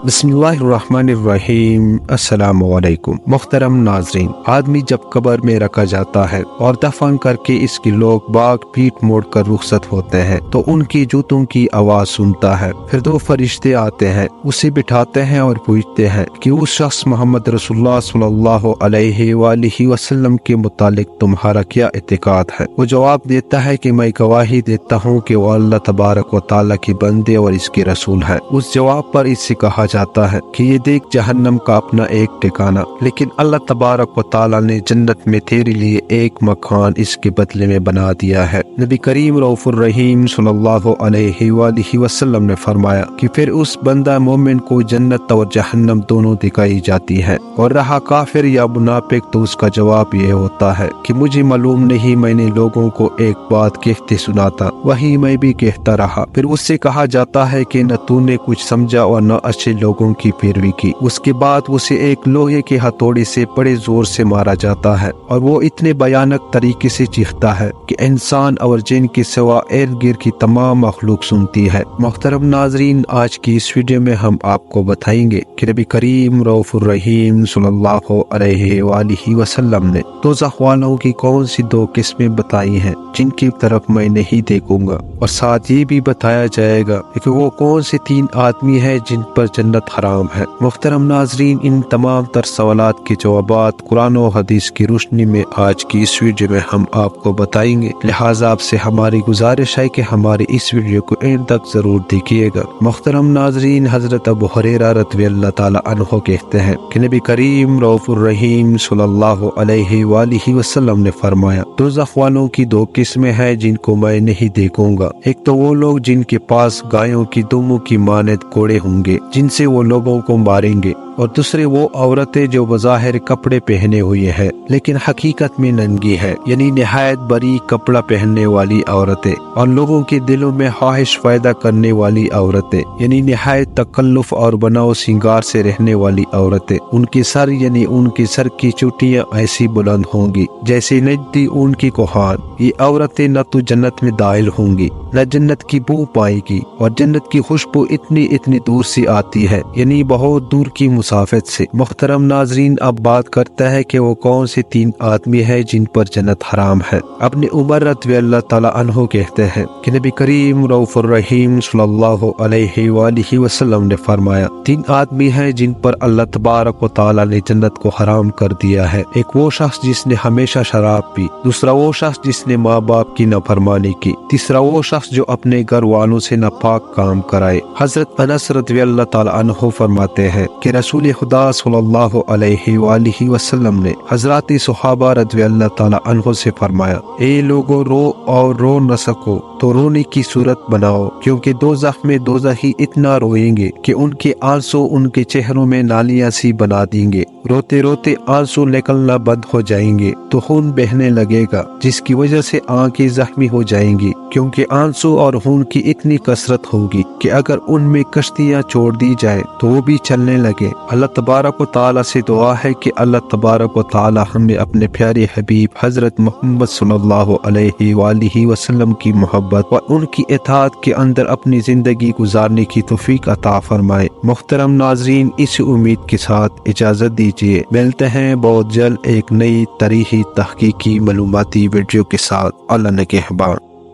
बिस्मिल्लाहिर्रहमानिर्रहीम। अस्सलाम वालेकुम। मुहतरम नाजरीन, आदमी जब कब्र में रखा जाता है और दफन करके इसके लोग बाग पीठ मोड़ कर रुखसत होते हैं तो उनकी जूतों की आवाज सुनता है। फिर दो फरिश्ते आते हैं, उसे बिठाते हैं और पूछते हैं कि उस शख्स मोहम्मद रसूलुल्लाह सल्लल्लाहु अलैहि वसल्लम के मुतालिक तुम्हारा क्या इतिकाद है। वो जवाब देता है कि मैं गवाही देता हूँ कि वो अल्लाह तबारक व तआला के बंदे और इसके रसूल है। उस जवाब पर इससे कहा जाता है कि ये देख जहन्नम का अपना एक ठिकाना, लेकिन अल्लाह तबारक व तआला ने जन्नत में तेरे लिए एक मकान इसके बदले में बना दिया है। नबी करीम रऊफुर रहीम सल्लल्लाहु अलैहि वसल्लम ने फरमाया कि फिर उस बंदा मोमिन को जन्नत और जहन्नम दोनों दिखाई जाती है, और रहा काफिर या मुनाफिक तो उसका जवाब ये होता है कि मुझे मालूम नहीं, मैंने लोगों को एक बात कहते सुना था, वही मैं भी कहता रहा। फिर उससे कहा जाता है कि न तूने कुछ समझा और न अच्छे लोगों की पैरवी की। उसके बाद उसे एक लोहे के हथौड़े से बड़े जोर से मारा जाता है और वो इतने भयानक तरीके से चीखता है कि इंसान और जिन के सिवा इर्द गिर्द की तमाम मखलूक सुनती है। मुहतरम नाजरीन, आज की इस वीडियो में हम आपको बताएंगे कि नबी करीम रऊफुर रहीम सल्लल्लाहु अलैहि वसल्लम ने दोज़ख वालों की कौन सी दो किस्में बताई हैं जिनकी तरफ मैं नहीं देखूंगा, और साथ ये भी बताया जाएगा कि वो कौन से तीन आदमी है जिन पर जन्नत हराम है। मुहतरम नाजरीन, इन तमाम तर सवालात के जवाबात कुरान और हदीस की रोशनी में आज की इस वीडियो में हम आपको बताएंगे। लिहाजा आपसे हमारी गुजारिश है कि हमारी इस वीडियो को एंड तक जरूर देखिएगा। मुहतरम नाजरीन, हजरत अबू हुरैरा रज़ियल्लाहु ताला अन्हु कहते हैं कि नबी करीम रऊफुर रहीम सल्लल्लाहु अलैहि वसल्लम ने फरमाया, दोज़ख वालों की दो किस्में हैं जिनको मैं नहीं देखूंगा। एक तो वो लोग जिनके पास गायों की दुमों की मानद कोड़े होंगे जिनसे वो लोगों को मारेंगे, और दूसरे वो औरतें जो बज़ाहिर कपड़े पहने हुए हैं लेकिन हकीकत में नंगी है, यानी निहायत बरी कपड़ा पहनने वाली औरतें, और लोगों के दिलों में ख्वाहिश पैदा करने वाली औरतें, यानी निहायत तकल्लुफ और बनाव सिंगार से रहने वाली औरतें। उनके सर यानी उनके सर की चुटियां ऐसी बुलंद होंगी जैसे नजदी ऊन की कोहान। ये औरतें न तो जन्नत में दाखिल होंगी न जन्नत की बू पाएगी, और जन्नत की खुशबू इतनी दूर से आती है, यानी बहुत दूर की मुसाफत से। मुहतरम नाजरीन, अब बात करता है कि वो कौन से तीन आदमी है जिन पर जन्नत हराम है। अपने उमर रज़ियल्लाहु ताला अन्हु कहते हैं कि नबी करीम रऊफुर रहीम सल्लल्लाहु अलैहि वसल्लम ने फरमाया, तीन आदमी हैं जिन पर अल्लाह तबारक व तआला ने जन्नत को हराम कर दिया है। एक वो शख्स जिसने हमेशा शराब पी, दूसरा वो शख्स जिसने माँ बाप की नाफरमानी की, तीसरा वो शख्स जो अपने घर वालों से नापाक काम कराए। हजरत अनस रज़ियल्लाहु ताला अन्हु फरमाते हैं कि रसूल खुदा सल्लल्लाहु अलैहि वसल्लम ने हजरत सहाबा रज़ियल्लाहु ताला अन्हु से फरमाया, ए लोगों, रो और रो न सको तो रोने की सूरत बनाओ, क्योंकि दोज़ख में दोज़खी इतना रोएंगे कि उनके आंसू उनके चेहरों में नालियां सी बना देंगे। रोते रोते आंसू निकलना बंद हो जाएंगे तो खून बहने लगेगा, जिसकी वजह से आंखें जख्मी हो जाएंगी, क्योंकि आंसू और खून की इतनी कसरत होगी कि अगर उनमें कश्तियां छोड़ दी जाए तो वो भी चलने लगे। अल्लाह तबारक व तआला से दुआ है कि अल्लाह तबारक व तआला हमें अपने प्यारे हबीब हजरत मोहम्मद सल्लल्लाहु अलैहि वसल्लम की मोहब्बत और उनकी इताअत के अंदर अपनी जिंदगी गुजारने की तौफीक अता फरमाए। मुहतरम नाजरीन, इस उम्मीद के साथ इजाजत दीजिए, मिलते हैं बहुत जल्द एक नई तरीही तहकीकी मालूमाती वीडियो के साथ। अल्लाह ने कहबान।